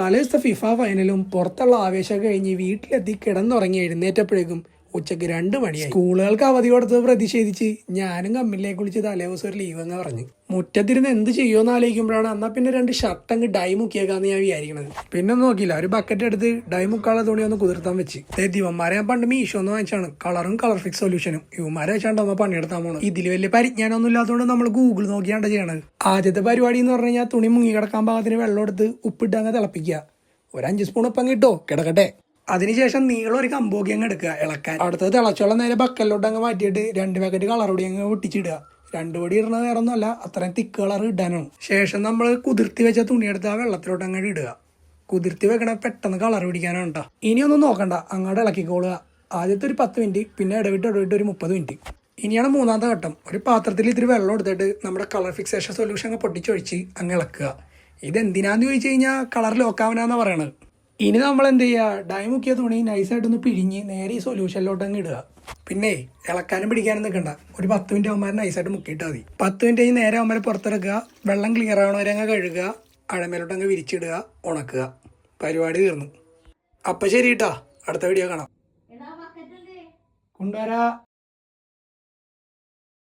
തലേദിവസത്തെ FIFA ഫൈനലും പുറത്തുള്ള ആവേശം കഴിഞ്ഞ് വീട്ടിലെത്തി കിടന്നുറങ്ങി എഴുന്നേറ്റപ്പോഴേക്കും ഉച്ചയ്ക്ക് 2 മണിയായി. സ്കൂളുകൾക്ക് അവധി കൊടുത്തത് പ്രതിഷേധിച്ച് ഞാനും കമ്മിലേക്ക് വിളിച്ച് തലേദിവസം ഒരു ലീവ് അങ്ങ് പറഞ്ഞു. മുറ്റത്തിരുന്ന് എന്ത് ചെയ്യുമെന്ന് ആലോചിക്കുമ്പോഴാണ് എന്നാ പിന്നെ 2 ഷർട്ട് അങ്ങ് ഡൈ മുക്കിയേക്കാന്ന് ഞാൻ വിചാരിക്കണത്. പിന്നെ ഒന്നും നോക്കിയില്ല, ഒരു ബക്കറ്റ് എടുത്ത് ഡൈ മുക്കാനുള്ള തുണി ഒന്ന് കുതിർത്താൻ വെച്ച്. ദിവന്മാരെ ഞാൻ പണ്ട് മീഷോ ഒന്ന് വാങ്ങിച്ചാണ്, കളറും കളർ ഫിക്സ് സൊല്യൂഷനും. ഇവന്മാരെ വെച്ചാണ്ടോ പണിയെടുത്താൻ പോകണം. ഇതിൽ വലിയ പരിജ്ഞാനമൊന്നും ഇല്ലാത്തതുകൊണ്ട് നമ്മൾ ഗൂഗിൾ നോക്കിയാണ്ട് ചെയ്യണത്. ആദ്യത്തെ പരിപാടി എന്ന് പറഞ്ഞു കഴിഞ്ഞാൽ തുണി മുങ്ങി കിടക്കാൻ പാകത്തിന് വെള്ളം എടുത്ത് ഉപ്പിട്ട് അങ്ങ് തിളപ്പിക്കുക. ഒരു 5 സ്പൂൺ ഉപ്പം കിട്ടോ കിടക്കട്ടെ. അതിനുശേഷം നീളം ഒരു കമ്പോക്കി അങ്ങ് എടുക്കുക ഇളക്കാൻ. അടുത്തത് തിളച്ചോളം നേരെ ബക്കലിലോട്ട് അങ്ങ് മാറ്റിയിട്ട് 2 പാക്കറ്റ് കളർ പൊടി അങ്ങ് ഒട്ടിച്ചിടുക. 2 പൊടി ഇടുന്നത് വേറെ ഒന്നുമല്ല, അത്രയും തിക്ക് കളർ ഇടാനാണ്. ശേഷം നമ്മൾ കുതിർത്തി വെച്ച തുണിയെടുത്ത് ആ വെള്ളത്തിലോട്ട് അങ്ങോട്ട് ഇടുക. കുതിർത്തി വെക്കണ പെട്ടെന്ന് കളർ പിടിക്കാനാണ് കേട്ടോ. ഇനിയൊന്നും നോക്കണ്ട, അങ്ങോട്ട് ഇളക്കിക്കോളുക. ആദ്യത്തെ ഒരു 10 മിനിറ്റ്, പിന്നെ ഇടവിട്ട് ഒരു 30 മിനിറ്റ്. ഇനിയാണ് 3ാമത്തെ ഘട്ടം. ഒരു പാത്രത്തിൽ ഇത്തിരി വെള്ളം എടുത്തിട്ട് നമ്മുടെ കളർ ഫിക്സേഷൻ സൊല്യൂഷൻ അങ്ങ് പൊട്ടിച്ചൊഴിച്ച് അങ്ങ് ഇളക്കുക. ഇതെന്തിനാന്ന് ചോദിച്ചു കഴിഞ്ഞാൽ കളർ ലോക്കാവനാന്നാണ് പറയണത്. ഇനി നമ്മൾ എന്ത് ചെയ്യുക, ഡൈ മുക്കിയ തുണി നൈസായിട്ടൊന്ന് പിഴിഞ്ഞ് നേരെ ഈ സൊല്യൂഷനിലോട്ട് അങ്ങ് ഇടുക. പിന്നെ ഇളക്കാനും പിടിക്കാനും നിൽക്കണ്ട, ഒരു 10 മിനിറ്റ് ആകുമ്പോൾ നൈസായിട്ട് മുക്കിയിട്ടാൽ മതി. 10 മിനിറ്റ് കഴിഞ്ഞ് നേരെ ആകുമ്പോൾ പുറത്തിറക്കുക, വെള്ളം ക്ലിയർ ആവണവരെ അങ്ങ് കഴുകുക, അഴമേലോട്ട് അങ്ങ് വിരിച്ചിടുക, ഉണക്കുക. പരിപാടി തീർന്നു. അപ്പം ശരി കേട്ടോ, അടുത്ത വീഡിയോ കാണാം. കൊണ്ടുവരാ.